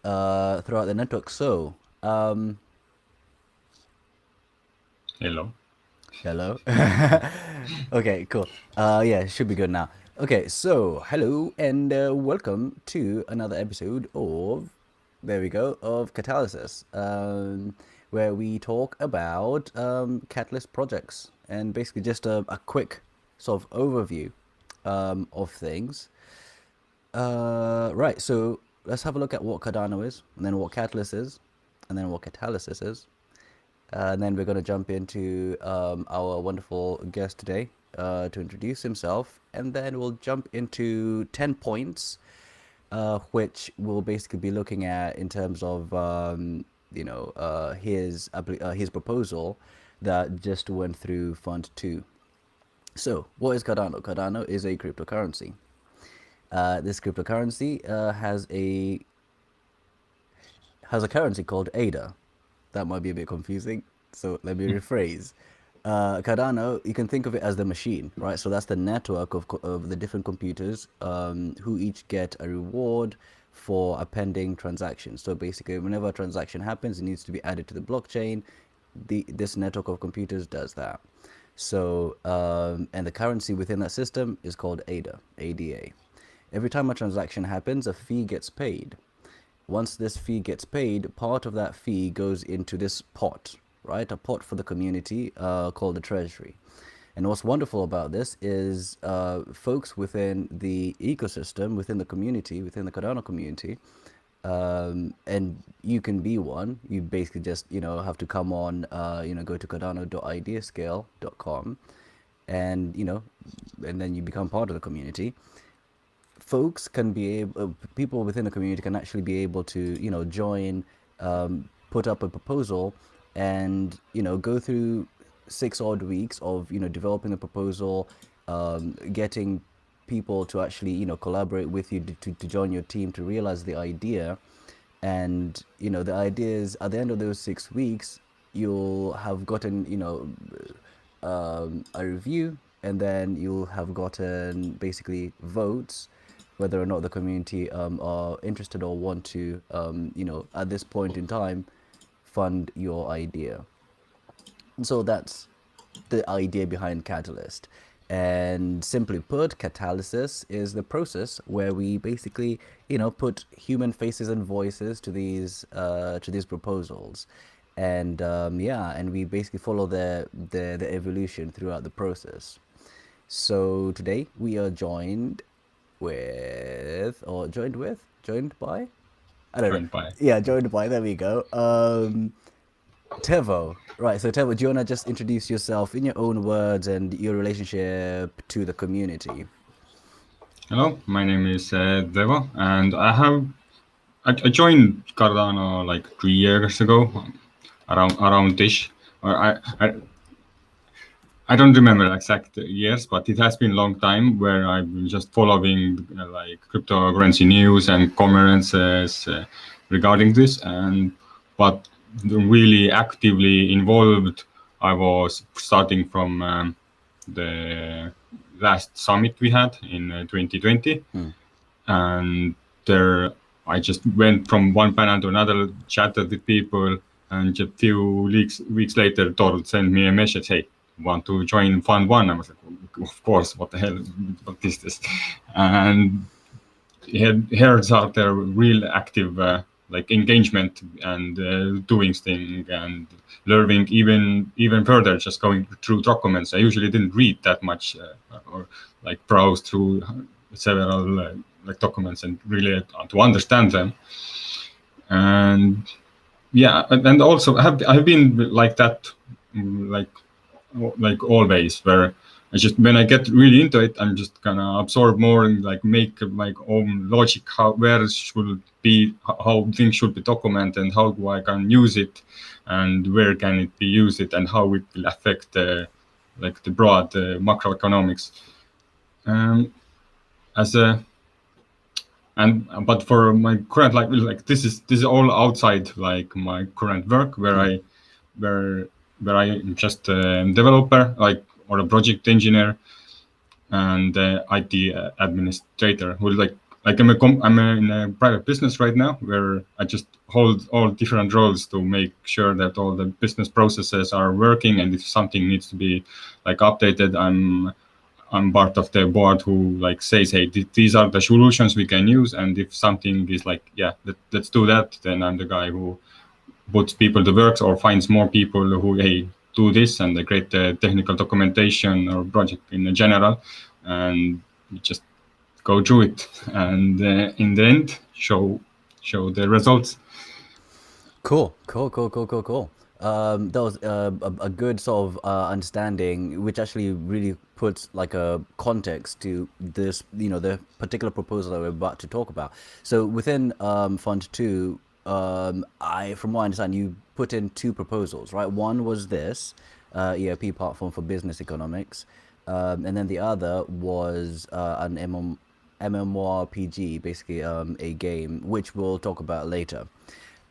throughout the network. So, Hello. hello. Okay, cool. Yeah, it should be good now. Okay, so hello and welcome to another episode of, there we go, of Catalysis, where we talk about Catalyst projects and basically just a quick sort of overview of things. Right, so let's have a look at what Cardano is, and then what Catalyst is, and then what Catalysis is. And then we're going to jump into our wonderful guest today to introduce himself. And then we'll jump into 10 points, which we'll basically be looking at in terms of, his proposal that just went through Fund 2. So, what is Cardano? Cardano is a cryptocurrency. This cryptocurrency has a currency called ADA. That might be a bit confusing, so let me rephrase. Cardano, you can think of it as the machine, right? So that's the network of the different computers who each get a reward for a pending transaction. So basically, whenever a transaction happens, it needs to be added to the blockchain. This network of computers does that. So, and the currency within that system is called ADA, ADA. Every time a transaction happens, a fee gets paid. Once this fee gets paid, part of that fee goes into this pot, right? A pot for the community called the treasury. And what's wonderful about this is folks within the ecosystem, within the community, within the Cardano community, and you can be one. You basically just, have to come on, go to cardano.ideascale.com and, and then you become part of the community. Folks can be able, people within the community can actually be able to, join, put up a proposal, and go through 6 odd weeks of developing the proposal, getting people to actually collaborate with you to join your team to realize the idea. And the idea is at the end of those 6 weeks you'll have gotten a review, and then you'll have gotten basically votes whether or not the community are interested or want to, at this point in time, fund your idea. So that's the idea behind Catalyst. And simply put, catalysis is the process where we basically, put human faces and voices to these proposals, and and we basically follow the evolution throughout the process. So today we are joined by, I don't know. Joined by. Yeah, joined by. There we go. Tevo. Right. So Tevo, do you wanna just introduce yourself in your own words and your relationship to the community? Hello, my name is Deva, and I joined Cardano like 3 years ago, around this. Or I don't remember exact years, but it has been a long time where I've been just following like cryptocurrency news and conferences regarding this, and but really actively involved, I was starting from the last summit we had in 2020, and there I just went from one panel to another, chatted with people, and just a few weeks later, Tor sent me a message, "Hey, want to join Fund 1?" I was like, "Of course! What the hell? What is this?" And here started a real active like engagement and doing thing and learning even further, just going through documents. I usually didn't read that much or like browse through several like documents and really to understand them. And yeah, and also I've been like that, like always, where I just when I get really into it, I'm just gonna absorb more and like make my own logic how where should be how things should be documented and how I can use it and where can it be used and how it will affect like the broad macroeconomics. Um, as a and but for my current like this is all outside like my current work where Mm. where I am just a developer like or a project engineer and IT administrator who like like I'm in a private business right now where I just hold all different roles to make sure that all the business processes are working, and if something needs to be like updated, I'm part of the board who like says, hey, these are the solutions we can use, and if something is like, yeah, let's do that, then I'm the guy who puts people to work or finds more people who, hey, do this, and they create the technical documentation or project in general, and we just go through it, and in the end show the results. Cool, cool, cool, cool, cool, cool. That was a good sort of understanding, which actually really puts like a context to this, the particular proposal that we're about to talk about. So within Fund Two, from what I understand, you put in two proposals, right? One was this ERP platform for business economics, and then the other was an MMORPG, basically a game, which we'll talk about later.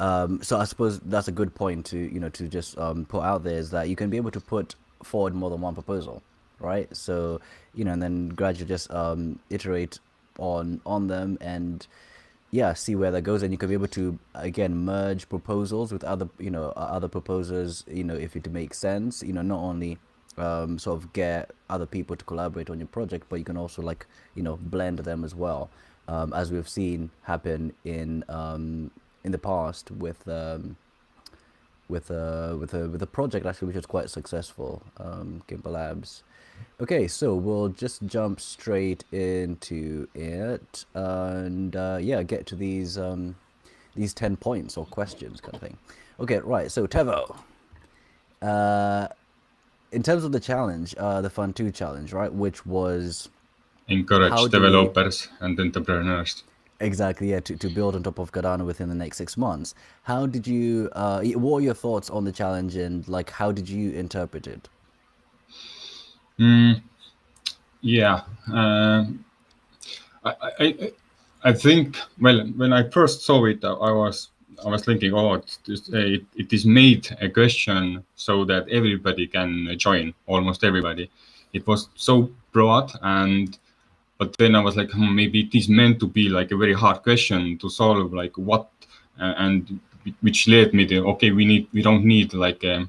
So I suppose that's a good point to to just put out there, is that you can be able to put forward more than one proposal, right? So and then gradually just iterate on them, and yeah, see where that goes, and you can be able to again merge proposals with other other proposers, if it makes sense. Not only sort of get other people to collaborate on your project, but you can also like blend them as well, as we've seen happen in the past with a project actually which was quite successful, Gimple Labs. Okay, so we'll just jump straight into it, and yeah, get to these 10 points or questions kind of thing. Okay, right. So Tevo, in terms of the challenge, the Fund 2 challenge, right, which was Encourage how do we developers and entrepreneurs. exactly, yeah, to build on top of Cardano within the next 6 months. How did you? What were your thoughts on the challenge, and like how did you interpret it? Yeah, I think, well, when I first saw it, I was thinking, oh, it is made a question so that everybody can join, almost everybody. It was so broad, and but then I was like, maybe it is meant to be like a very hard question to solve, like what, and which led me to, okay, we don't need like a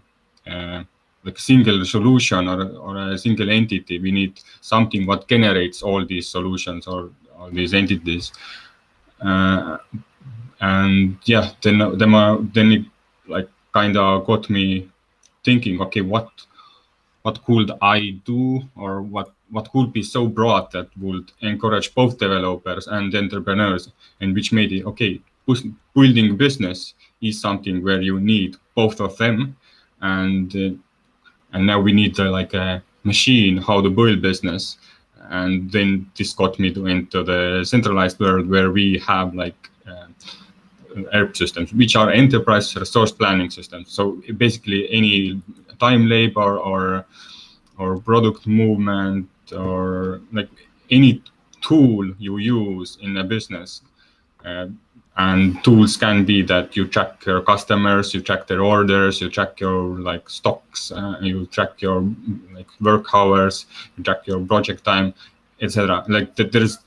single solution or a single entity. We need something what generates all these solutions or all these entities. And yeah, then it like kind of got me thinking, okay, what could I do, or what could be so broad that would encourage both developers and entrepreneurs, and which made it okay. Building business is something where you need both of them, and now we need like a machine how to build business. And then this got me into the centralized world where we have like ERP systems, which are enterprise resource planning systems. So basically any time labor or product movement or like any tool you use in a business. And tools can be that you track your customers, you track their orders, you track your like stocks, you track your like work hours, you track your project time, etc. Like there's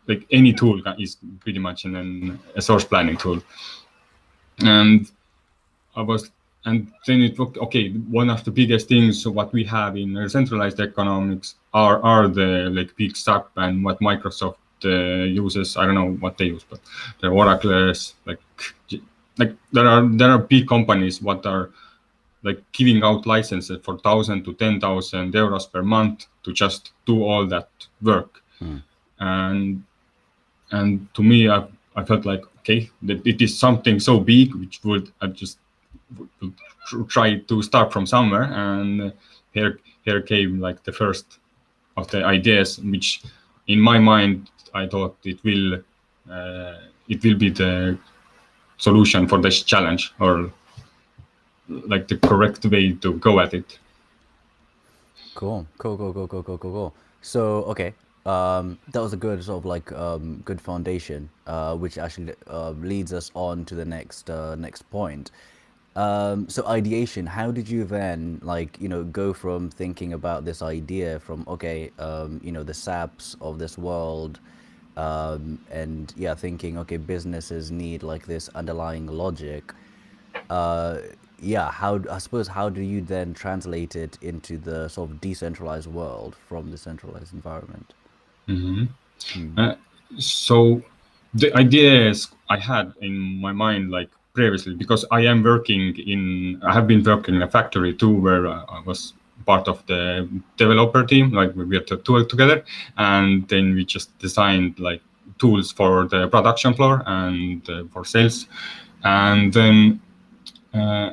like any tool is pretty much a source planning tool. And I was, and then it looked okay. One of the biggest things what we have in centralized economics are the like big SAP and what Microsoft uses. I don't know what they use, but the Oracle's like there are big companies what are like giving out licenses for 1,000 to 10,000 euros per month to just do all that work. And to me, I felt like, okay, that it is something so big, which would I just would try to start from somewhere. And here came like the first of the ideas, which in my mind, I thought it will be the solution for this challenge, or like the correct way to go at it. Cool. So, okay, that was a good sort of like good foundation, which actually leads us on to the next point. So ideation, how did you then like go from thinking about this idea from okay, the SAPs of this world, and yeah, thinking, okay, businesses need like this underlying logic. uh yeah, I suppose, how do you then translate it into the sort of decentralized world from the centralized environment? Uh, so the ideas I had in my mind like previously, because I have been working in a factory too, where I was part of the developer team, like we had to tool together, and then we just designed like tools for the production floor and for sales, and then uh,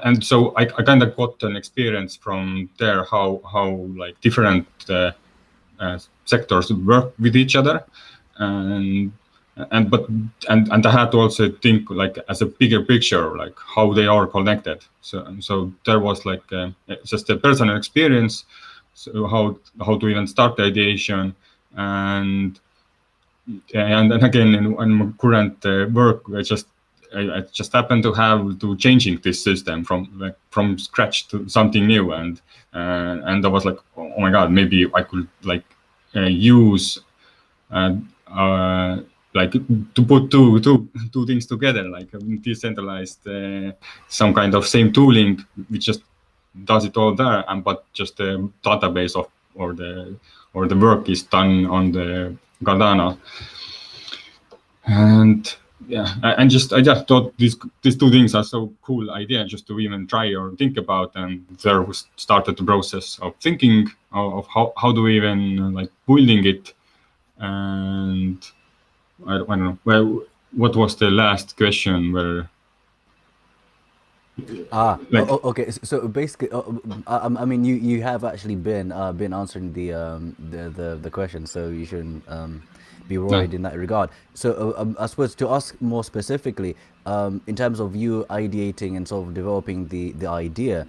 and so I kind of got an experience from there how like different sectors work with each other, and but and I had to also think like as a bigger picture, like how they are connected. So there was like just a personal experience, so how to even start the ideation, and and then again in my current work, I just happened to have to changing this system from scratch to something new, and I was like, oh my god, maybe I could like use uh, uh, like to put two things together, like a decentralized some kind of same tooling which just does it all there, and but just the database of or the work is done on the Cardano. And yeah, I just thought these two things are so cool idea just to even try or think about, and there was started the process of thinking of how do we even like building it. And I don't know, well, what was the last question where like Okay. So basically, I mean, you have actually been answering the question, so you shouldn't be no, worried in that regard. So I suppose to ask more specifically, in terms of you ideating and sort of developing the idea,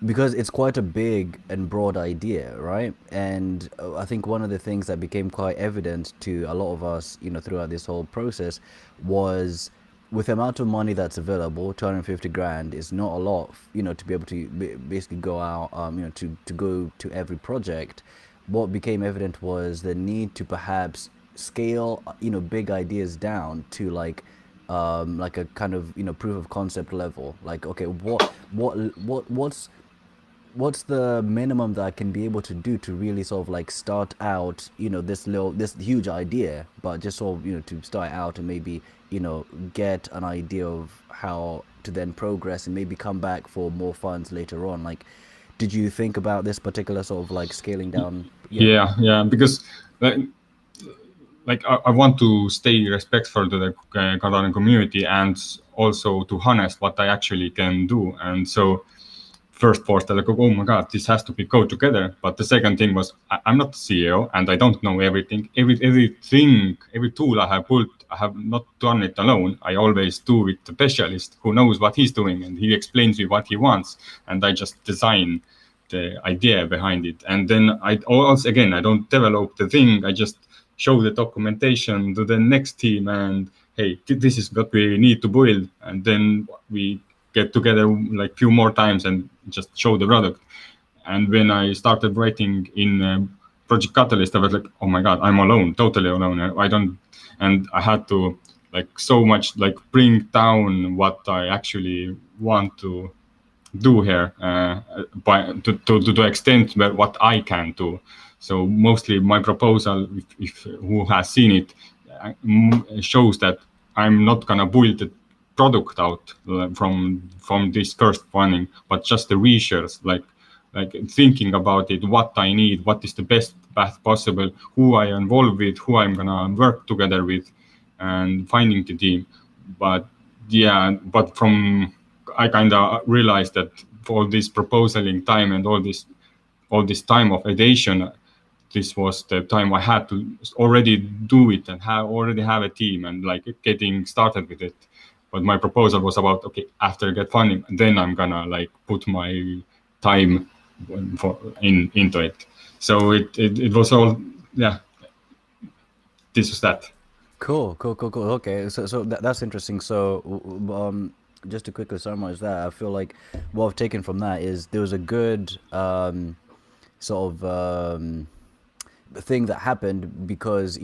because it's quite a big and broad idea, right? And I think one of the things that became quite evident to a lot of us, throughout this whole process, was with the amount of money that's available, 250 grand is not a lot, to be able to basically go out, to go to every project. What became evident was the need to perhaps scale, big ideas down to like a kind of, proof of concept level. Like, okay, what's the minimum that I can be able to do to really sort of like start out, this huge idea, but just sort of, to start out and maybe, get an idea of how to then progress and maybe come back for more funds later on. Like, did you think about this particular sort of like scaling down? Yeah. yeah, because I want to stay respectful to the Cardano community, and also to harness what I actually can do. And so first was that like, oh my god, this has to be go together. But the second thing was I'm not the CEO and I don't know everything. Every tool I have built, I have not done it alone. I always do with the specialist who knows what he's doing, and he explains me what he wants, and I just design the idea behind it. And then I also again I don't develop the thing. I just show the documentation to the next team, and hey, this is what we need to build, and then we get together like few more times and just show the product. And when I started writing in Project Catalyst, I was like, oh my god, I'm alone, totally alone. I don't, and I had to like so much like bring down what I actually want to do here by to the extent where what I can do. So mostly my proposal, if who has seen it, shows that I'm not gonna build the product out from this first funding, but just the research, like thinking about it, what I need, what is the best path possible, who I involve with, who I'm gonna work together with, and finding the team. But yeah, but from I kind of realized that for this proposaling time and all this time of ideation, this was the time I had to already do it and already have a team and like getting started with it. But my proposal was about okay, after I get funding, then I'm gonna like put my time into it. So it was all yeah. This was that. Cool, cool, cool, cool. Okay, so that's interesting. So, just to quickly summarize that, I feel like what I've taken from that is there was a good sort of thing that happened because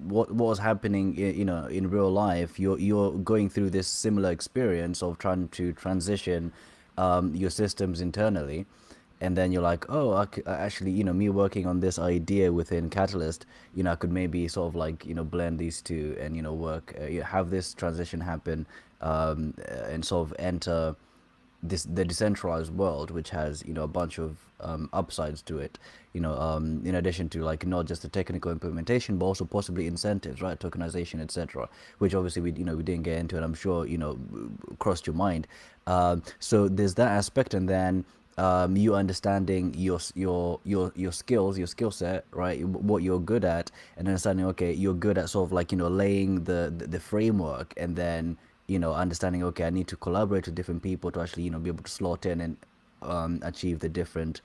what was happening in real life. You're going through this similar experience of trying to transition your systems internally, and then you're like, oh, actually, me working on this idea within Catalyst, I could maybe sort of like blend these two and work, have this transition happen, and sort of enter the decentralized world, which has a bunch of upsides to it. In addition to like not just the technical implementation, but also possibly incentives, right? Tokenization, etc. Which obviously we didn't get into, and I'm sure crossed your mind. So there's that aspect, and then you understanding your skills, your skill set, right? What you're good at, and understanding, okay, you're good at sort of like laying the framework, and then understanding, okay, I need to collaborate with different people to actually be able to slot in and achieve the different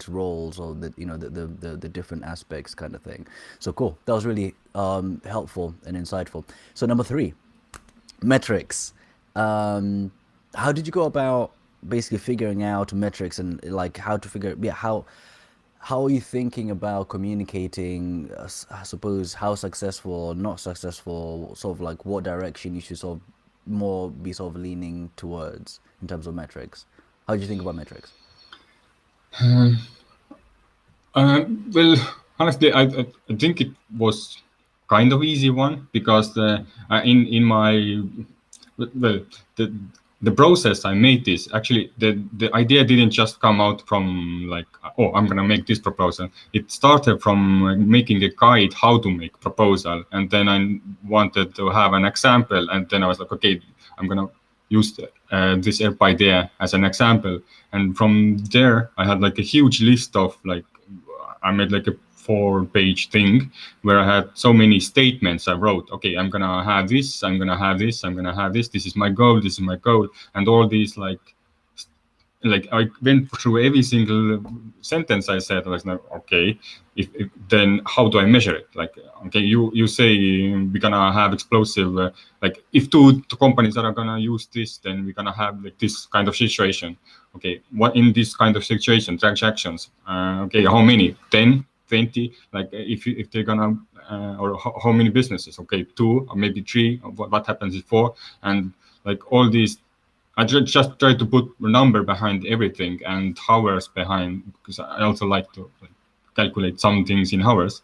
roles, or the different aspects, kind of thing. So cool, that was really helpful and insightful. So number 3, metrics. How did you go about basically figuring out metrics, and like how to figure, yeah, how are you thinking about communicating, I suppose, how successful or not successful, sort of like what direction you should sort of more be sort of leaning towards in terms of metrics? How do you think about metrics? Well, honestly, I think it was kind of easy one because in my well the the process I made this actually the idea didn't just come out from like, oh, I'm gonna make this proposal. It started from making a guide how to make proposal, and then I wanted to have an example, and then I was like, okay, I'm gonna use this ERP idea as an example, and from there I had like a huge list of like, I made like a 4-page thing where I had so many statements I wrote. Okay, I'm gonna have this, I'm gonna have this, I'm gonna have this. This is my goal. This is my goal, and all these like I went through every single sentence I said. I was like, okay, if then how do I measure it? Like, okay, you say we're gonna have explosive. Like, if two companies are gonna use this, then we're gonna have like this kind of situation. Okay, what in this kind of situation, transactions? Okay, how many? 10, 20? Like, if they're gonna or how many businesses? Okay, 2 or maybe 3. What happens if 4? And like all these, I just try to put a number behind everything and hours behind, because I also like to calculate some things in hours.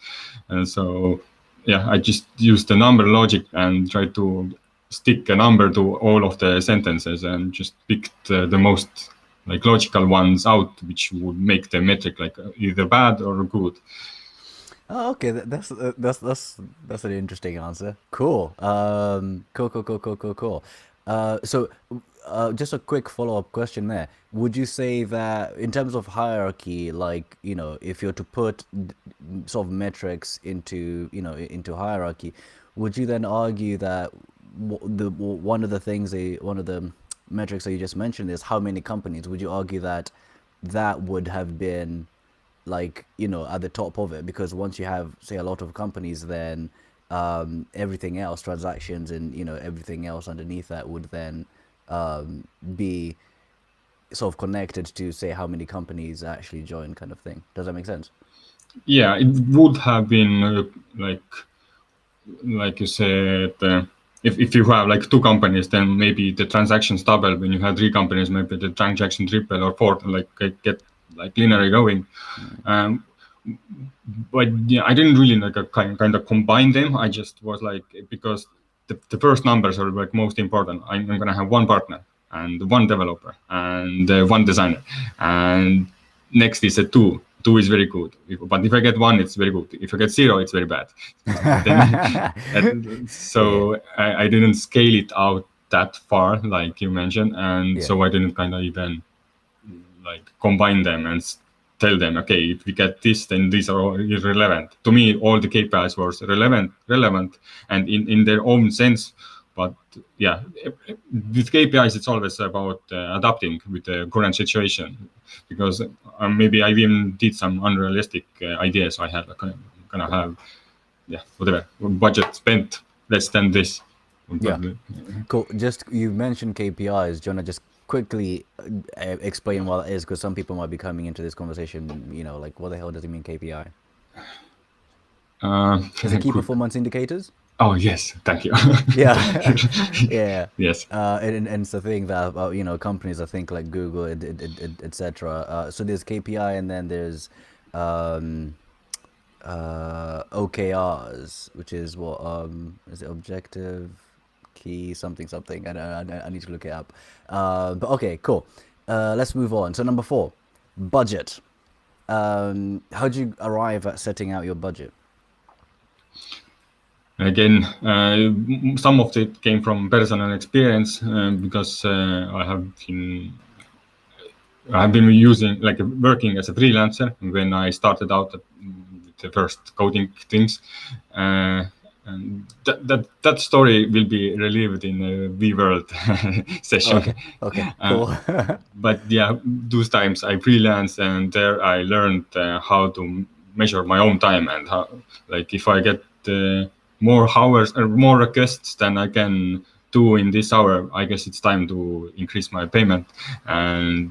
And so, yeah, I just use the number logic and try to stick a number to all of the sentences and just pick the most like logical ones out, which would make the metric like either bad or good. Oh, okay. That's an interesting answer. Cool. Cool. So, just a quick follow-up question there. Would you say that in terms of hierarchy, like, if you're to put sort of metrics into, into hierarchy, would you then argue that one of the things, one of the metrics that you just mentioned is how many companies? Would you argue that that would have been like at the top of it, because once you have, say, a lot of companies, then everything else, transactions and everything else underneath that, would then be sort of connected to, say, how many companies actually join, kind of thing. Does that make sense? Yeah, it would have been like you said, if you have like 2 companies, then maybe the transactions double. When you have 3 companies, maybe the transaction triple or 4, like get like linearly going. But yeah, I didn't really like kind of combine them. I just was like, because the first numbers are like most important. I'm gonna have 1 partner and 1 developer and 1 designer, and next is a 2. 2 is very good, but if I get 1, it's very good. If I get 0, it's very bad. So I didn't scale it out that far, like you mentioned, and Yeah. so I didn't kind of even like combine them and tell them, okay, if we get this, then these are all irrelevant. To me, all the KPIs were relevant and in their own sense. But yeah, with KPIs, it's always about adapting with the current situation, because maybe I even did some unrealistic ideas. I had like, I'm gonna have, yeah, whatever budget spent less than this. Yeah. Cool. Just, you mentioned KPIs. Do you want to just quickly explain what that is? Because some people might be coming into this conversation, like, what the hell does it mean KPI? Uh, Is it key Quick. performance indicators? Oh yes, thank you. Yeah, yeah. Yes. And it's the thing that companies, I think, like Google, etc. So there's KPI, and then there's um, OKRs, which is what is it, objective key something something. I need to look it up. But okay, cool. Let's move on. So number 4, budget. How do you arrive at setting out your budget? Again, some of it came from personal experience because I've been using, like, working as a freelancer when I started out with the first coding things. And that story will be relived in a V-World session. Okay, Uh, cool. but yeah, those times I freelance, and there I learned how to measure my own time, and how, like, if I get more hours or more requests than I can do in this hour, I guess it's time to increase my payment. And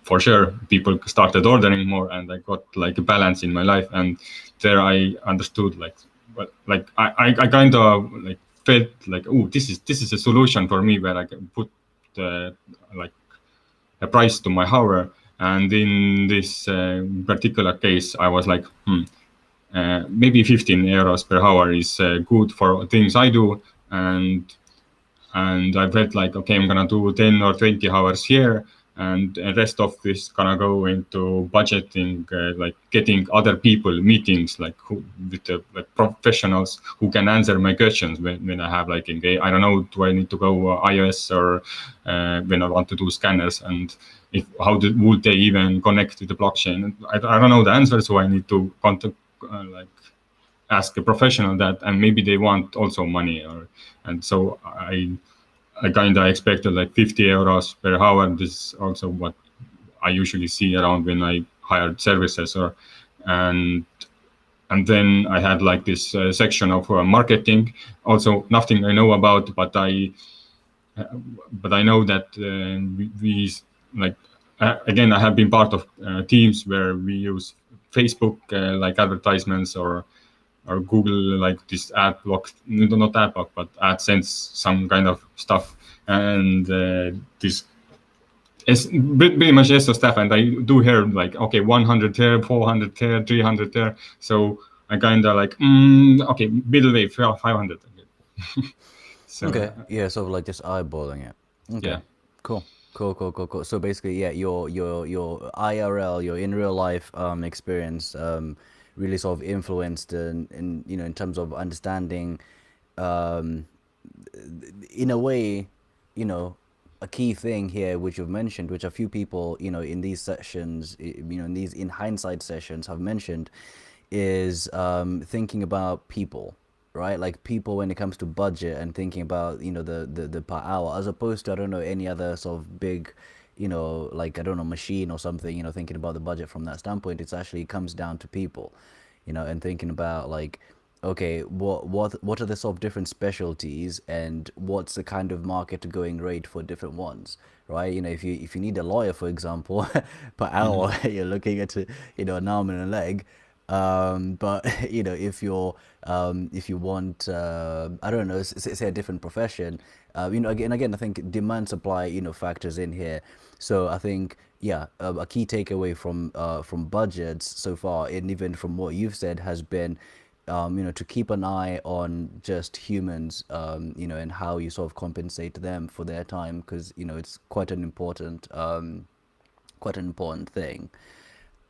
for sure, people started ordering more, and I got, like, a balance in my life. And there I understood, like, well, like I kind of, like, felt like, oh, this is a solution for me, where I can put like a price to my hour. And in this particular case, I was like, maybe 15 euros per hour is good for things I do. And I felt like, okay, I'm gonna do 10 or 20 hours here, and the rest of this gonna go into budgeting, like getting other people meetings, like with the, like, professionals who can answer my questions when I have, like, I don't know, do I need to go iOS, or when I want to do scanners, and would they even connect to the blockchain? I don't know the answer, so I need to contact, like, ask a professional that, and maybe they want also money, and so I kind of expected, like, 50 euros per hour. This is also what I usually see around when I hired services, and then I had, like, this section of marketing. Also, nothing I know about, but I know that we like, again, I have been part of teams where we use Facebook, like, advertisements, or Google, like, this ad block, not ad block, but AdSense, some kind of stuff. And this is pretty much ESO stuff. And I do hear, like, okay, 100 there, 400 there, 300 there. So I kind of like, okay, middle way, 500. So, Okay, yeah, sort of like just eyeballing it. Okay, yeah. cool. So basically, yeah, your IRL, your in real life experience really sort of influenced in terms of understanding, um, in a way, a key thing here which you've mentioned, which a few people in these sessions, in these in hindsight sessions have mentioned, is thinking about people, right? Like people when it comes to budget and thinking about the per hour, as opposed to, I don't know, any other sort of big, like, I don't know, machine or something, thinking about the budget from that standpoint. It's actually comes down to people, and thinking about, like, okay, what are the sort of different specialties, and what's the kind of market going rate for different ones, right? If you need a lawyer, for example, per hour, you're looking at an arm and a leg. But if you want, I don't know, say a different profession, again, I think demand supply factors in here. So I think, yeah, a key takeaway from budgets so far, and even from what you've said, has been to keep an eye on just humans, and how you sort of compensate them for their time, because it's quite an important thing.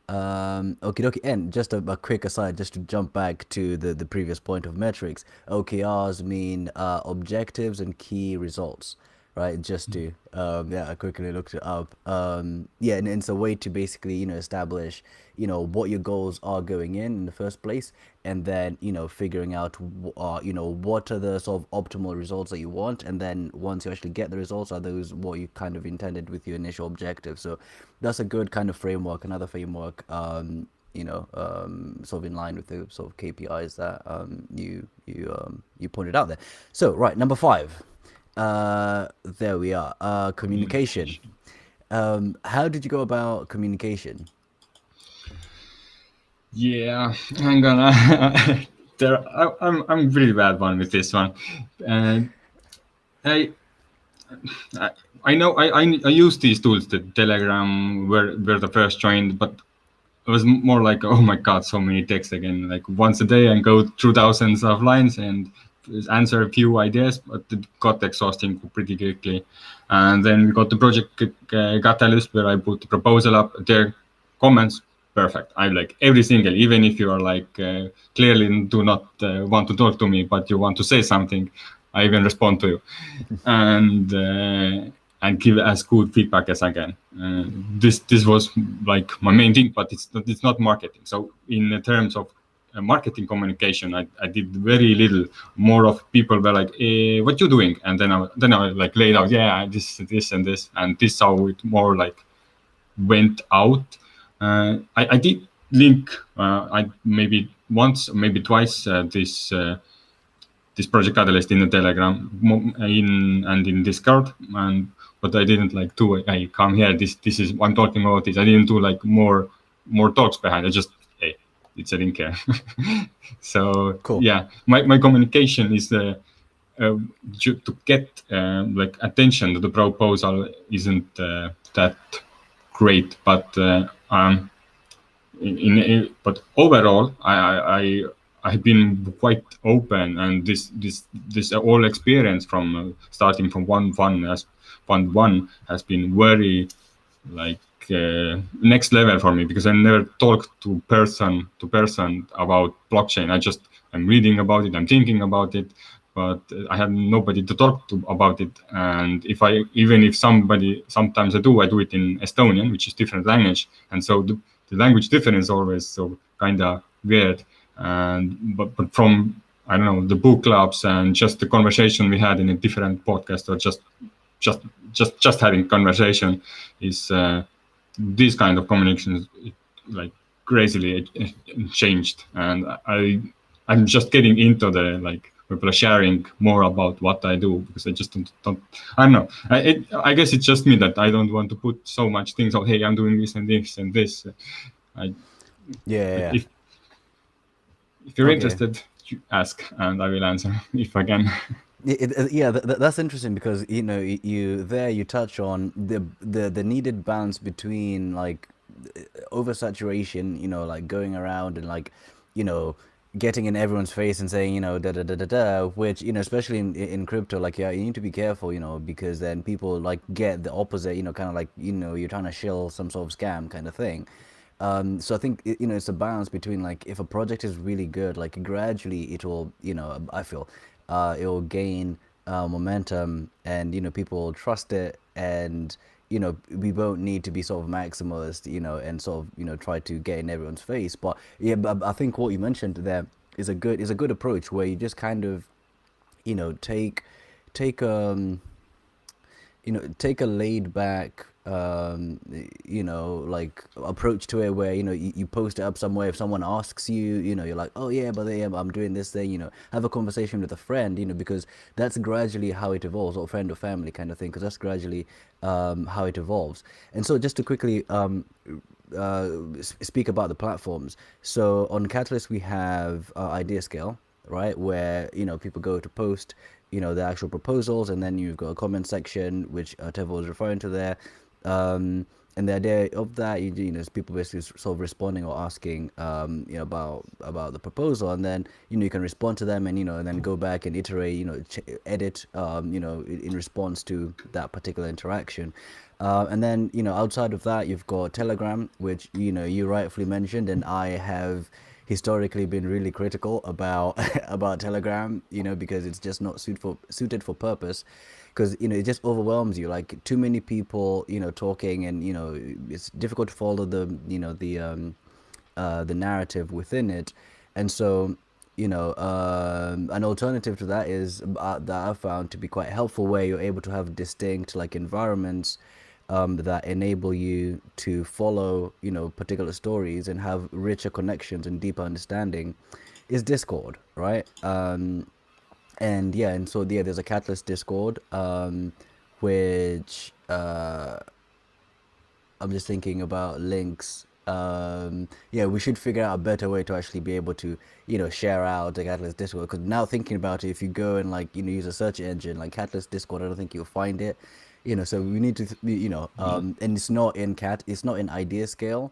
Okay, dokie. And just a quick aside, just to jump back to the previous point of metrics. OKRs mean objectives and key results, right? Just to yeah, I quickly looked it up. Yeah, and it's a way to basically establish what your goals are going in the first place, and then figuring out what are the sort of optimal results that you want, and then once you actually get the results, are those what you kind of intended with your initial objective. So that's a good kind of framework, another framework, sort of in line with the sort of KPIs that you pointed out there. So right, number 5, There we are. Communication. Communication. How did you go about communication? Yeah, I'm gonna. I'm really bad one with this one, and I I, I know I use these tools. The Telegram were the first joined, but it was more like, oh my god, so many texts again. Like once a day and go through thousands of lines and answer a few ideas, but it got exhausting pretty quickly. And then we got the project Catalyst where I put the proposal up. Their comments perfect. I like every single, even if you are like clearly do not want to talk to me, but you want to say something, I even respond to you. And and give as good feedback as I can. This was like my main thing, but it's not marketing. So in terms of marketing communication, I did very little. More of people were like, "What you doing?" And then I like laid out, yeah, this and this, and this how it more like went out. I did link I maybe once, maybe twice this project catalyst in the Telegram in and in Discord, and but I didn't like do I come here, this is I'm talking about this. I didn't do like more talks behind. I just, hey, it's a link here. So Cool. yeah, my communication is to get like attention to the proposal isn't that great, but but overall, I've been quite open, and this whole experience from starting from one fund as fund one has been very like next level for me, because I never talked to person about blockchain. I'm reading about it, I'm thinking about it, but I have nobody to talk to about it. And even if somebody, sometimes I do it in Estonian, which is different language, and so the language difference is always so kind of weird. And but from, I don't know, the book clubs and just the conversation we had in a different podcast, or just just having conversation is this kind of communication like crazily changed. And I'm just getting into the like people are sharing more about what I do, because I just don't I don't know. I guess it's just me that I don't want to put so much things. Oh, hey, I'm doing this and this and this. I Yeah, yeah, like yeah. if you're Okay. interested, you ask and I will answer if I can. Yeah, that's interesting because you touch on the needed balance between like oversaturation, like going around and like you know getting in everyone's face and saying da da da da da, which especially in crypto, like yeah, you need to be careful, because then people like get the opposite, kind of like you're trying to shill some sort of scam kind of thing. So I think it's a balance between like if a project is really good, like gradually it will, I feel, it will gain momentum, and people will trust it, and we won't need to be sort of maximalist, and sort of try to get in everyone's face. But yeah, but I think what you mentioned there is a good approach where you just kind of take take a laid back like approach to it, where you post it up somewhere. If someone asks you, you're like, oh yeah, but yeah, I'm doing this thing, have a conversation with a friend, because that's gradually how it evolves, or friend or family kind of thing, because that's gradually how it evolves. And so just to quickly speak about the platforms. So on Catalyst we have idea scale, right, where people go to post the actual proposals, and then you've got a comment section, which Tevo was referring to there. And the idea of that, is people basically sort of responding or asking about the proposal, and then you can respond to them, and and then go back and iterate, edit in response to that particular interaction. And then outside of that, you've got Telegram, which you rightfully mentioned, and I have historically been really critical about about Telegram, because it's just not suited for purpose, because it just overwhelms you, like too many people talking, and it's difficult to follow the narrative within it. And so an alternative to that is that I've found to be quite helpful, where you're able to have distinct like environments that enable you to follow particular stories and have richer connections and deeper understanding, is Discord, right? And yeah, and so yeah, there's a Catalyst Discord, which I'm just thinking about links. Yeah, we should figure out a better way to actually be able to, share out the Catalyst Discord. Because now thinking about it, if you go and like, use a search engine like Catalyst Discord, I don't think you'll find it. So we need to, and it's not in idea scale,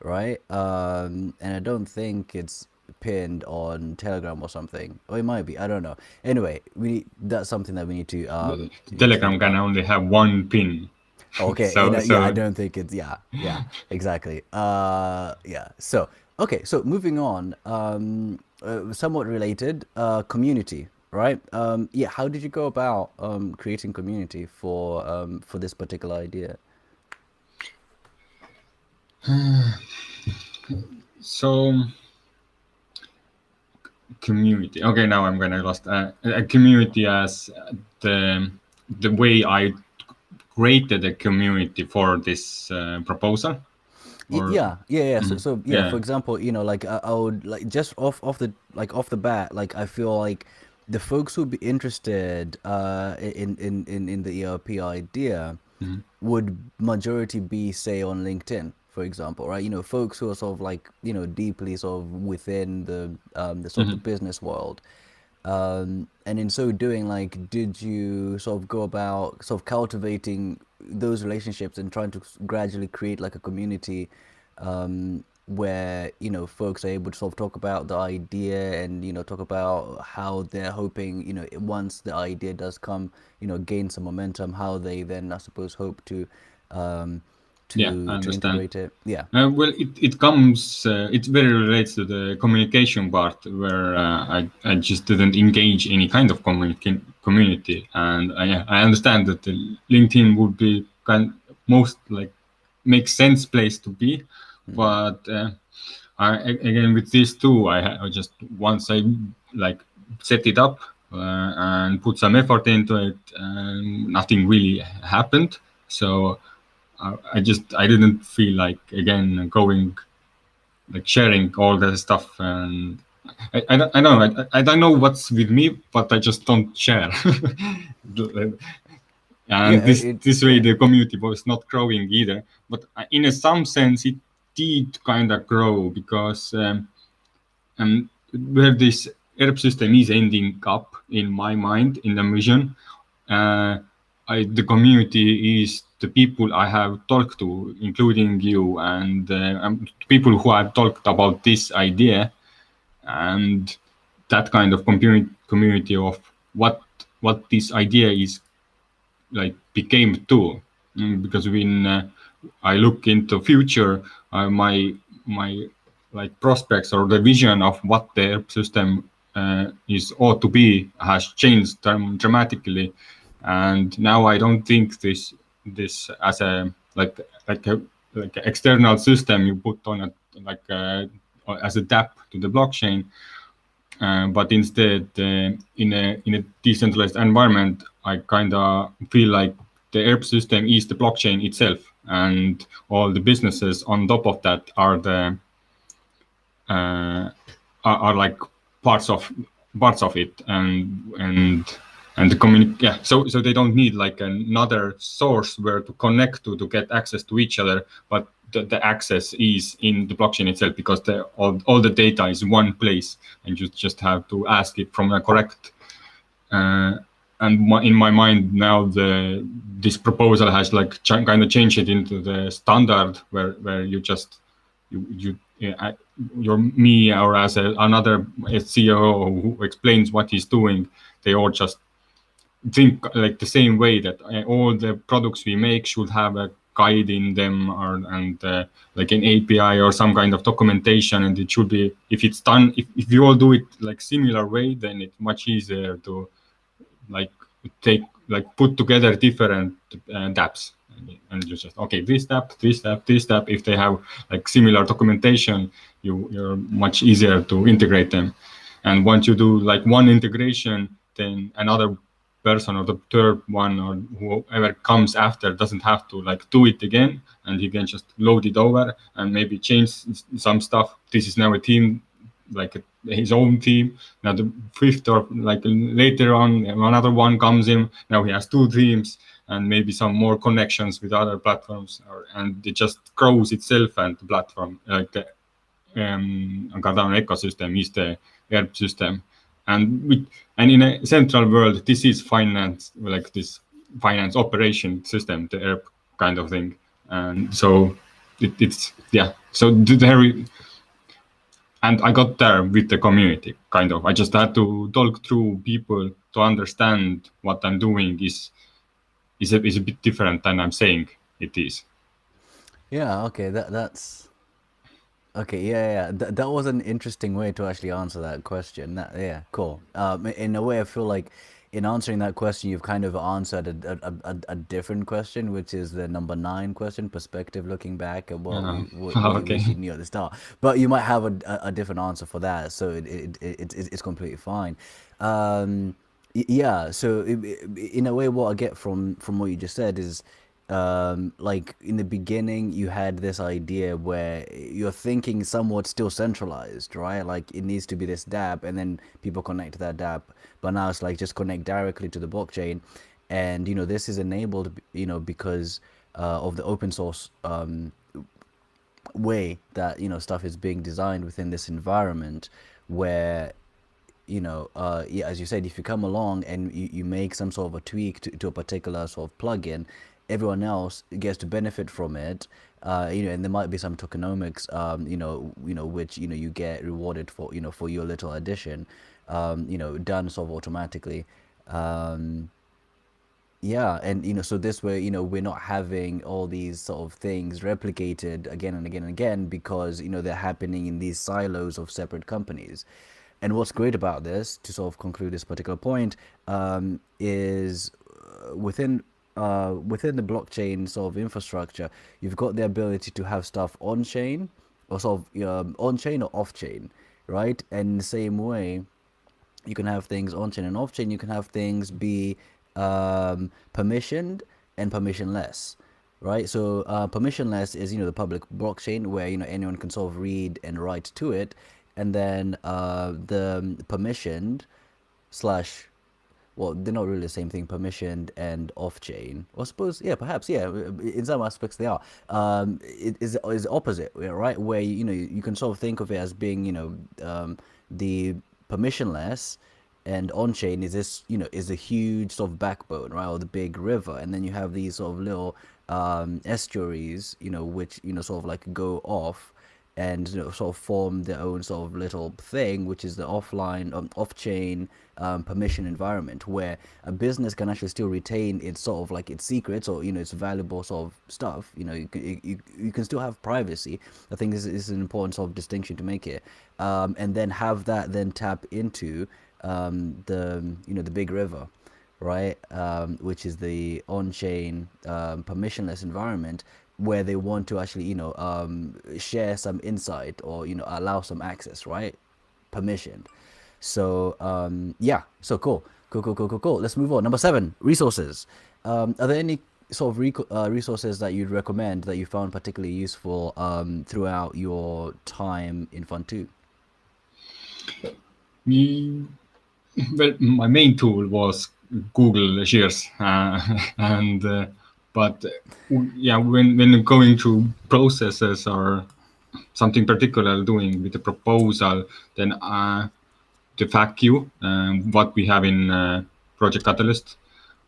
right? And I don't think it's pinned on Telegram or something. Or it might be. I don't know. Anyway, that's something that we need to think Telegram can about. only have one pin. Okay, So yeah, I so don't think it's yeah, exactly. Yeah. So, okay, so moving on, somewhat related, community, right? Yeah, how did you go about creating community for this particular idea? so community. Okay, now I'm gonna lost a community as the way I created a community for this proposal, or Yeah. So yeah, for yeah. example, like I would like just off the bat, like I feel like the folks who'd be interested in the ERP idea Mhm. would majority be say on LinkedIn, for example, right? Folks who are sort of like, deeply sort of within the sort of the Mhm. business world. And in so doing, like, did you sort of go about sort of cultivating those relationships and trying to gradually create like a community where, folks are able to sort of talk about the idea and, talk about how they're hoping, once the idea does come, gain some momentum, how they then, I suppose, hope um, Yeah, I to understand. integrate it. Yeah. Well, it comes, it very relates to the communication part where I just didn't engage any kind of community. And I understand that the LinkedIn would be most like makes sense place to be. Hmm. But again, with these two, I just once I like set it up and put some effort into it, nothing really happened. So I didn't feel like again going like sharing all the stuff, and I don't know, I don't know what's with me, but I just don't share. Yeah. And this way Yeah. the community was not growing either. But in some sense it did kind of grow because where this ERP system is ending up in my mind in the vision, uh, the community is the people I have talked to, including you, and people who have talked about this idea, and that kind of community of what this idea is like became to. Because when I look into future, my like prospects or the vision of what the system is ought to be has changed dramatically, and now I don't think this as a like a external system you put on a like as a dApp to the blockchain, but instead, in a decentralized environment, I kind of feel like the ERP system is the blockchain itself, and all the businesses on top of that are the uh, are like parts of parts of it, and the yeah. So they don't need like another source where to connect to get access to each other, but the access is in the blockchain itself because all the data is one place, and you just have to ask it from a correct. Uh, and in my mind now, this proposal has like kind of changed it into the standard where you just you yeah, you're me or as another CEO who explains what he's doing. They all just think like the same way that all the products we make should have a guide in them, or and like an API or some kind of documentation, and it should be, if it's done, if you all do it like similar way, then it's much easier to like take like put together different dApps, and you just okay, this dApp, this dApp, this dApp. If they have like similar documentation, you're much easier to integrate them. And once you do like one integration, then another person or the third one or whoever comes after doesn't have to like do it again, and he can just load it over and maybe change some stuff. This is now a team like his own team. Now the fifth or like later on another one comes in. Now he has two teams and maybe some more connections with other platforms, and it just grows itself. And the platform, like the Cardano ecosystem, is the ERP system, and in a central world, this is finance, like this finance operation system, the ERP kind of thing, and so it's yeah. So there, and I got there with the community, kind of. I just had to talk through people to understand what I'm doing is a bit different than I'm saying it is. Yeah, okay, that's okay. Yeah, that was an interesting way to actually answer that question. Yeah, cool. In a way, I feel like in answering that question, you've kind of answered a different question, which is the number 9 question, perspective, looking back at what you Okay. wish you knew at the start. But you might have a different answer for that, so it's completely fine. Yeah, so in a way, what I get from what you just said is, like in the beginning you had this idea where you're thinking somewhat still centralized, right? Like it needs to be this dApp and then people connect to that dApp, but now it's like just connect directly to the blockchain. And this is enabled because of the open source way that stuff is being designed within this environment, where yeah, as you said, if you come along and you make some sort of a tweak to a particular sort of plugin, everyone else gets to benefit from it. And there might be some tokenomics, which you get rewarded for, for your little addition, done sort of automatically. Um, yeah, and so this way, we're not having all these sort of things replicated again and again and again, because they're happening in these silos of separate companies. And what's great about this, to sort of conclude this particular point, is within the blockchain sort of infrastructure, you've got the ability to have stuff on chain, or sort of on chain or off chain, right? And in the same way, you can have things on chain and off chain. You can have things be permissioned and permissionless, right? So permissionless is the public blockchain, where anyone can sort of read and write to it, and then the permissioned slash, well, they're not really the same thing, permissioned and off-chain. Or I suppose, yeah, perhaps, yeah, in some aspects they are. It is opposite, right? Where you can sort of think of it as being the permissionless, and on-chain is this is a huge sort of backbone, right, or the big river, and then you have these sort of little estuaries, which sort of like go off and sort of form their own sort of little thing, which is the offline, off-chain permission environment, where a business can actually still retain its sort of like its secrets, or its valuable sort of stuff. You can still have privacy. I think this is an important sort of distinction to make here, and then have that then tap into the big river, right? Which is the on-chain permissionless environment, where they want to actually share some insight, or allow some access, right? Permissioned. So yeah, so cool. Let's move on. Number 7, resources. Are there any sort of resources that you'd recommend that you found particularly useful throughout your time in Fund2? Well, my main tool was Google Shares, and but yeah, when going through processes or something particular doing with the proposal, then the FAQ, what we have in Project Catalyst,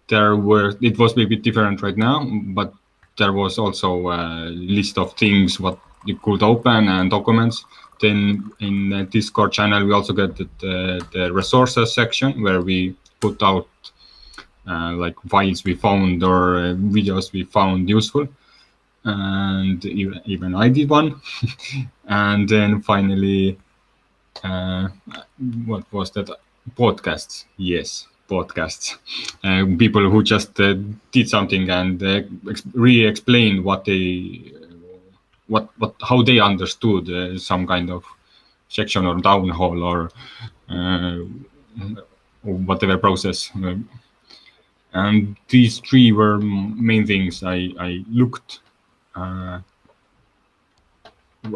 it was a bit different right now, but there was also a list of things what you could open and documents. Then in the Discord channel, we also get the resources section, where we put out like files we found, or videos we found useful. And even I did one. And then finally, what was that? Podcasts. Yes, podcasts. People who just did something and re-explained what they how they understood some kind of section or downhole, or whatever process. And these 3 were main things I looked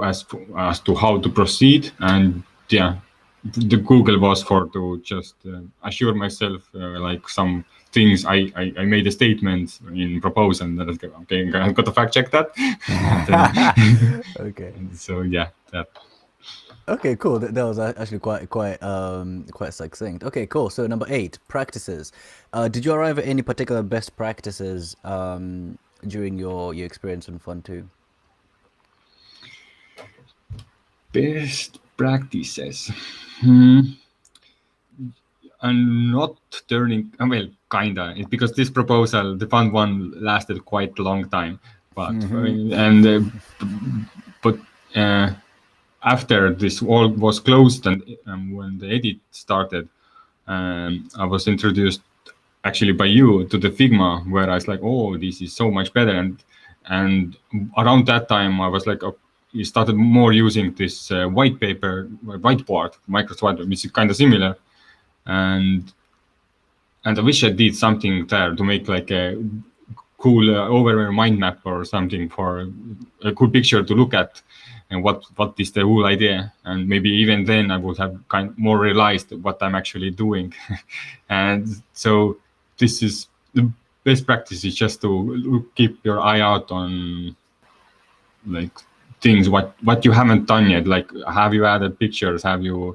as to how to proceed, and yeah, the Google was for to just assure myself like some things. I made a statement in proposal and then I go, okay, I've got to fact check that. Okay. So yeah, that. Okay, cool. That was actually quite succinct. Okay, cool. So number 8, practices. Did you arrive at any particular best practices during your experience in Fund 2? Best practices. Hmm. And not turning, well, kinda. It's because this proposal, the fund one, lasted quite a long time. But Mm-hmm. but uh, after this all was closed and when the edit started, I was introduced actually by you to the Figma, where I was like, oh, this is so much better. And around that time, I was like, you started more using this whiteboard, Microsoft Whiteboard, which is kind of similar. And I wish I did something there to make like a cool overall mind map or something for a cool picture to look at, and what is the whole idea. And maybe even then I would have kind more realized what I'm actually doing. And so this is the best practice, is just to keep your eye out on like things what you haven't done yet. Like, have you added pictures? Uh,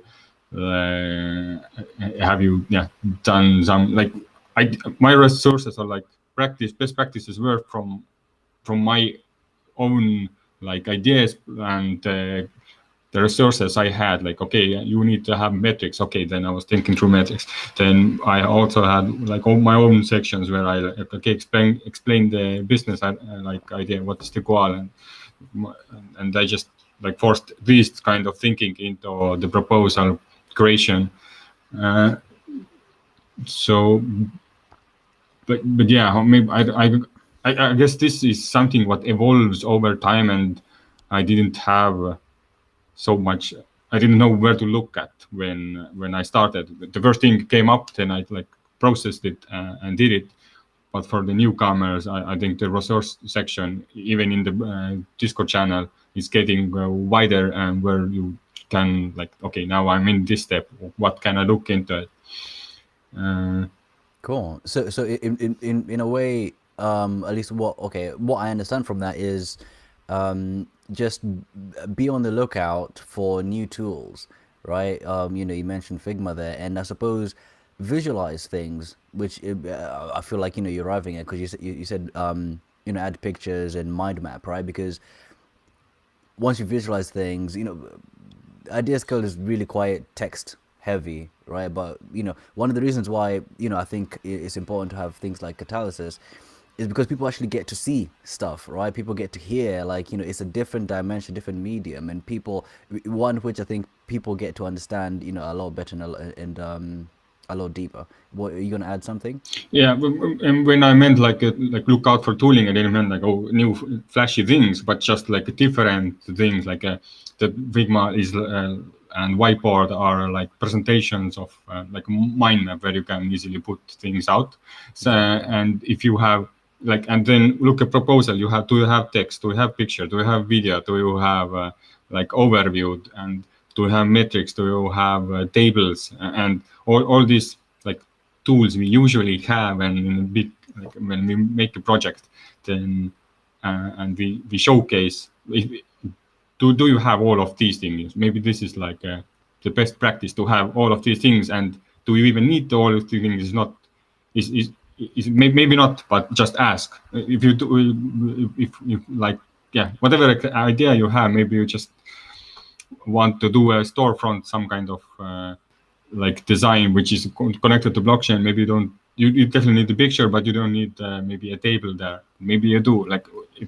have you done some, like, my resources are like best practices were from my own like ideas and the resources I had. Like, okay, you need to have metrics. Okay, then I was thinking through metrics. Then I also had like all my own sections where I okay explain the business like idea, what is the goal, and I just like forced this kind of thinking into the proposal creation. Uh, so, but yeah, maybe I guess this is something what evolves over time, and I didn't have so much. I didn't know where to look at when I started. The first thing came up, then I like processed it and did it. But for the newcomers, I think the resource section, even in the Discord channel, is getting wider, and where you can like, okay, now I'm in this step. What can I look into it? Cool. So in a way, at least what I understand from that is, just be on the lookout for new tools, right? You mentioned Figma there, and I suppose visualize things, which I feel like you're arriving at, because you said add pictures and mind map, right? Because once you visualize things, idea scale is really quite text heavy, right? But one of the reasons why I think it's important to have things like catalysis is because people actually get to see stuff, right? People get to hear, like, it's a different dimension, different medium, and people, one which I think people get to understand a lot better and a lot deeper. What, are you gonna add something? Yeah, and when I meant like look out for tooling, I didn't mean like, oh, new flashy things, but just like different things. Like the Figma is and whiteboard are like presentations of like mind map, where you can easily put things out. So and if you have like, and then look at proposal, do you have text, do you have picture, do you have video, do you have like overview, and do you have metrics, do you have tables, and all these like tools we usually have, and in a big, like when we make a project, then and we showcase. Do you have all of these things? Maybe this is like the best practice, to have all of these things. And do you even need all of these things? Is not is maybe not, but just ask. If you do, if like, yeah, whatever idea you have, maybe you just want to do a storefront, some kind of like design which is connected to blockchain. Maybe you definitely need the picture, but you don't need maybe a table there. Maybe you do. Like,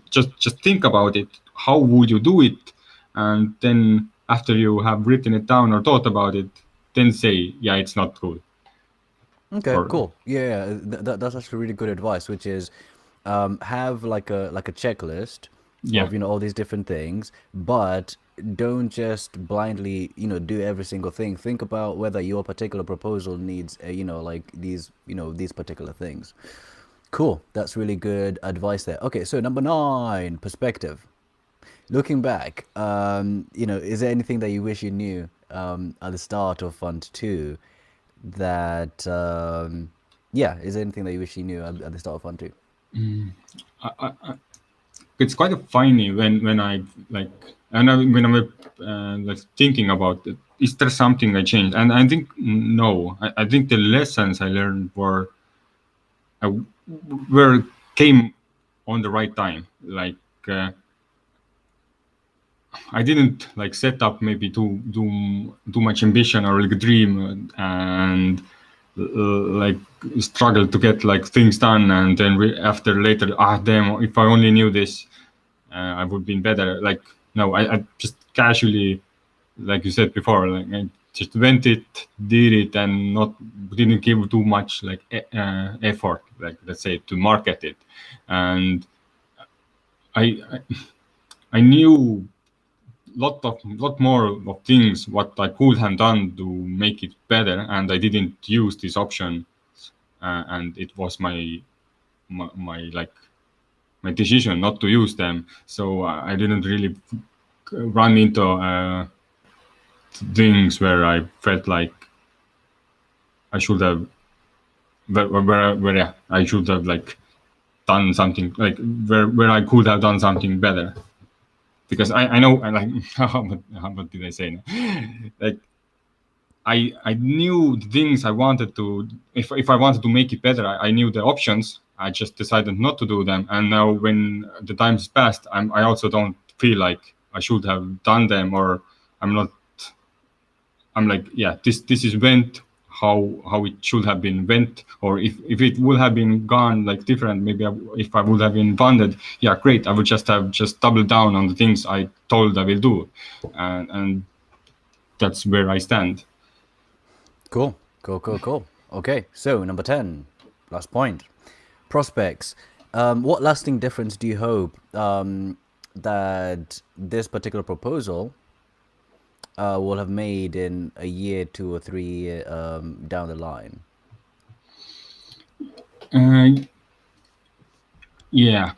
just think about it. How would you do it? And then after you have written it down or thought about it, then say, yeah, it's not cool. Okay, Or cool. Yeah, that's actually really good advice, which is, have like a checklist yeah, of all these different things, but don't just blindly do every single thing. Think about whether your particular proposal needs like these particular things. Cool. That's really good advice there. Okay, so number 9, perspective. Looking back, is there anything that you wish you knew at the start of Fund 2 that, is there anything that you wish you knew at the start of Fund 2? It's quite funny when I like, and when I'm like thinking about it, is there something I changed? And I think no. I think the lessons I learned uh, came on the right time. Like I didn't like set up maybe too much ambition or like a dream and like struggle to get like things done, and then after later, damn, if I only knew this, I would be better. Like no, I just casually, like you said before, like I just went it, did it, and didn't give too much like effort, like let's say, to market it. And I knew lot more of things what I could have done to make it better, and I didn't use this option, and it was my like my decision not to use them. So I didn't really run into things where I felt like I should have where I should have like done something, like where I could have done something better. Because I know, I like what did I say now? Like I knew the things I wanted to, if I wanted to make it better, I knew the options. I just decided not to do them. And now when the time's passed, I also don't feel like I should have done them, or I'm not. I'm like, yeah, this is went how it should have been went, or if it would have been gone like different, maybe if I would have been funded, yeah, great. I would just have doubled down on the things I told I will do, and that's where I stand. Cool. Okay, so number 10, last point. Prospects. What lasting difference do you hope that this particular proposal will have made in a year, 2 or 3 down the line? Yeah,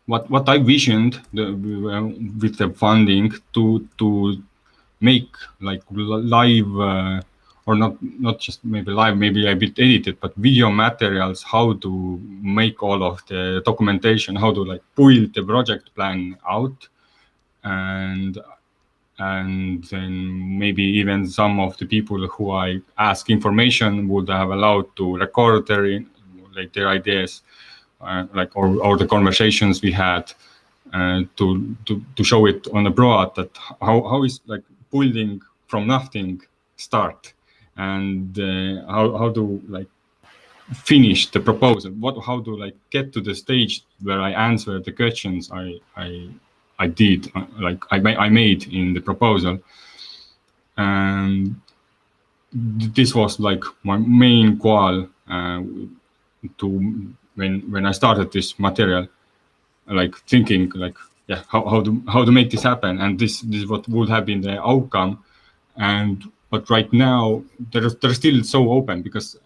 what I visioned with the funding to make like live or not just maybe live, maybe a bit edited, but video materials, how to make all of the documentation, how to like build the project plan out, and then maybe even some of the people who I ask information would have allowed to record their ideas, like or the conversations we had, to show it on abroad, that how is like building from nothing start, and how to like finish the proposal, how to like get to the stage where I answer the questions I did, like I made in the proposal. And this was like my main goal to when I started this material, like thinking like, yeah, how to make this happen, and this is what would have been the outcome. But right now they're still so open, because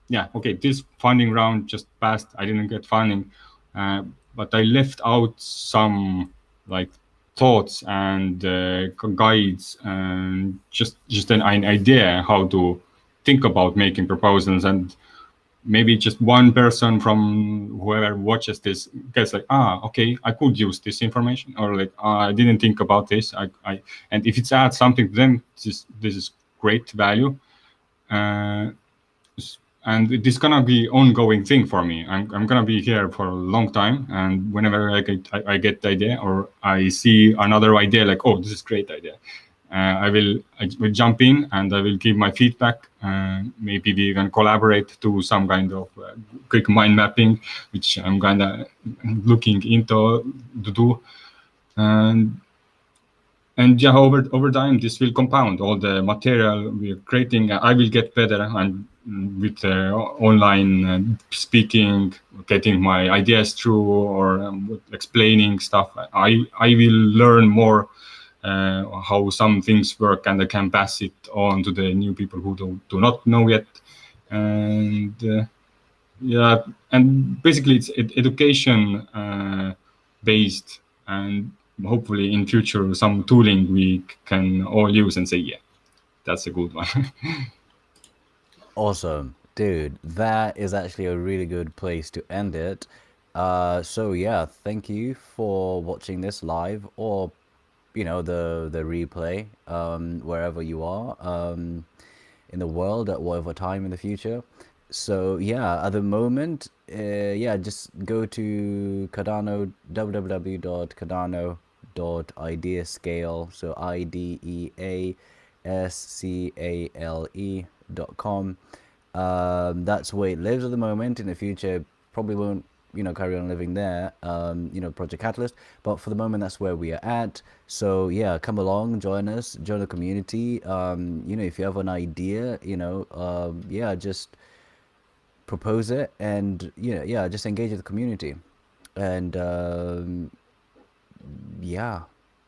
yeah, okay, this funding round just passed, I didn't get funding, but I left out some like thoughts and guides, and just an idea how to think about making proposals. And maybe just one person from whoever watches this gets like, okay, I could use this information, or like, I didn't think about this. And if it adds something to them, this is great value. And it is gonna be ongoing thing for me. I'm gonna be here for a long time, and whenever I get the idea, or I see another idea, like, oh, this is great idea, I will jump in and I will give my feedback. Maybe we can collaborate to some kind of quick mind mapping, which I'm kind of looking into to do. And yeah, over time, this will compound all the material we're creating. I will get better, and with online speaking, getting my ideas through, or explaining stuff, I will learn more how some things work, and I can pass it on to the new people who do not know yet. And yeah, and basically it's education based, and hopefully in future some tooling we can all use and say, yeah, that's a good one. Awesome, dude. That is actually a really good place to end it. So yeah, thank you for watching this live or the replay wherever you are in the world at whatever time in the future. So yeah, at the moment, yeah, just go to Cardano, www.cardano.ideascale, so ideascale.com. That's where it lives at the moment. In the future, probably won't carry on living there. Project Catalyst, but for the moment, that's where we are at. So yeah, come along, join us, join the community. If you have an idea, yeah, just propose it, and yeah, just engage with the community. And yeah,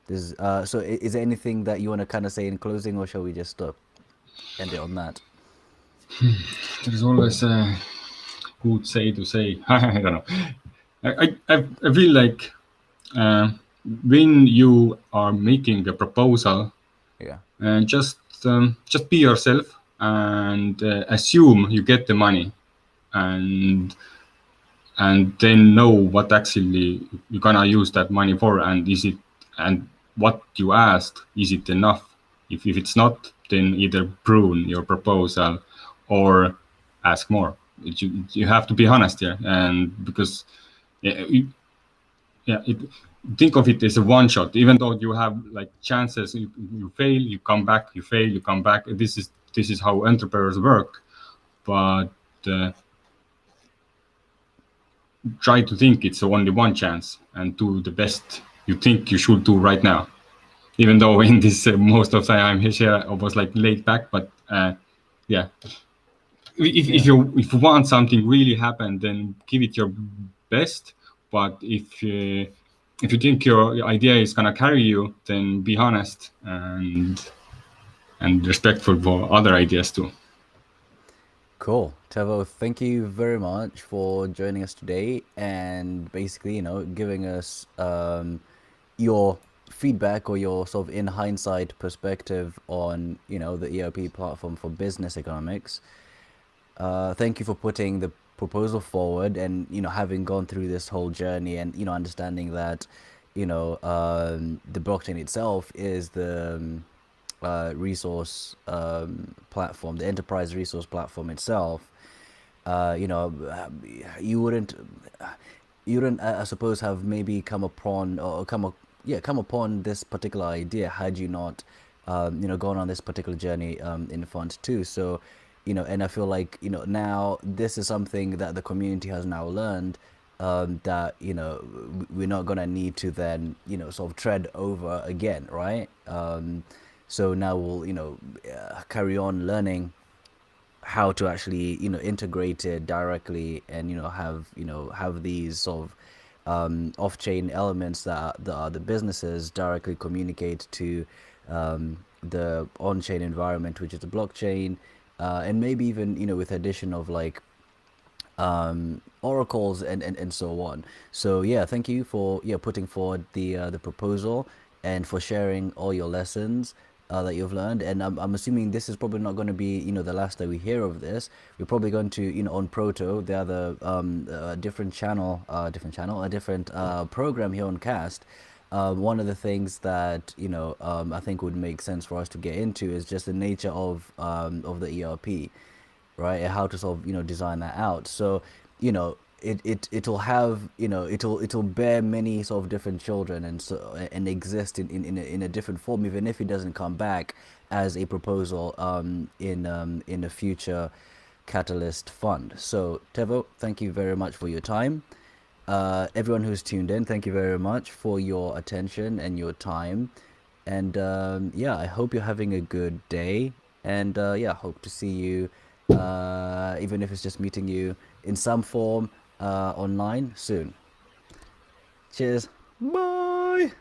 so is there anything that you want to kind of say in closing, or shall we just end it on that? There's always a good say to say. I don't know. I feel like uh, when you are making a proposal, Yeah. just be yourself and assume you get the money, and then know what actually you're gonna use that money for, and is it, and what you asked, is it enough? If it's not, then either prune your proposal or ask more. You have to be honest here, and because yeah, yeah, think of it as a one shot. Even though you have like chances, you fail, you come back, you fail, you come back. This is how entrepreneurs work. But try to think it's only one chance and do the best you think you should do right now. Even though in this most of the time here I was like laid back, but yeah, if Yeah. you want something really happen, then give it your best. But if you think your idea is gonna carry you, then be honest and respectful for other ideas too. Cool. Tevo, thank you very much for joining us today and basically, giving us your feedback or your sort of in hindsight perspective on, the ERP platform for business economics. Thank you for putting the proposal forward and, having gone through this whole journey and, understanding that, the blockchain itself is the resource platform, the enterprise resource platform itself. uh, you know, you wouldn't, I suppose, have maybe come upon or come upon this particular idea had you not, gone on this particular journey in Fund2. So, and I feel like now this is something that the community has now learned. That we're not gonna need to then sort of tread over again, right? So now we'll carry on learning how to actually integrate it directly and have these sort of off-chain elements that are the businesses directly communicate to the on-chain environment, which is the blockchain, and maybe even with addition of like oracles and so on. So yeah, thank you for putting forward the proposal and for sharing all your lessons that you've learned. And I'm assuming this is probably not going to be the last that we hear of this. We're probably going to on Proto, the other different channel, a different program here on Cast. One of the things that I think would make sense for us to get into is just the nature of the ERP, right? And how to sort of design that out. So it'll have it'll bear many sort of different children and so and exist in a different form, even if it doesn't come back as a proposal in a future Catalyst fund. So Tevo, thank you very much for your time. Everyone who's tuned in, thank you very much for your attention and your time. And yeah, I hope you're having a good day. And yeah, hope to see you, even if it's just meeting you in some form online soon. Cheers. Bye.